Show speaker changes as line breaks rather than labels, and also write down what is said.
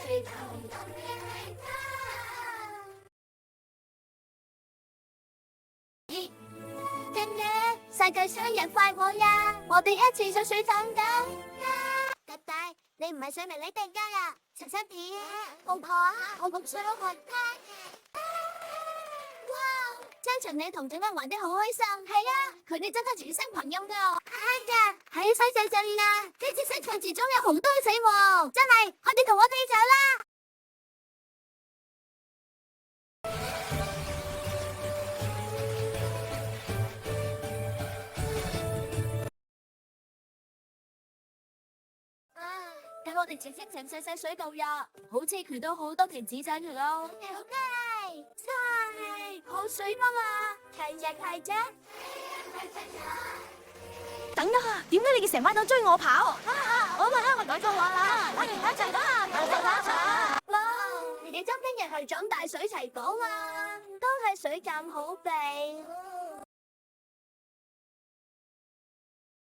爹爹，世界生日快樂呀！我哋一齊上水盞㗎。爹爹，你唔係水明你哋家呀？陳生片，公婆啊，我咁想學。哇！張巡你同俊恩玩得好開心。係啊，佢哋真係似新朋友㗎。係㗎，喺西仔鎮啊，呢隻西藏之中有好多死喎，真係，快啲同我哋走啦！但我哋直升成細細水道呀，好似佢都好多條紙仔㗎咯。好嘅，真係好水嘛嘛，係啫。
等一下，點解你哋成班都追我跑？
我改錯話啦，我而家就啦，哇！你哋周邊人係長大水齊講啊，都係水站好避。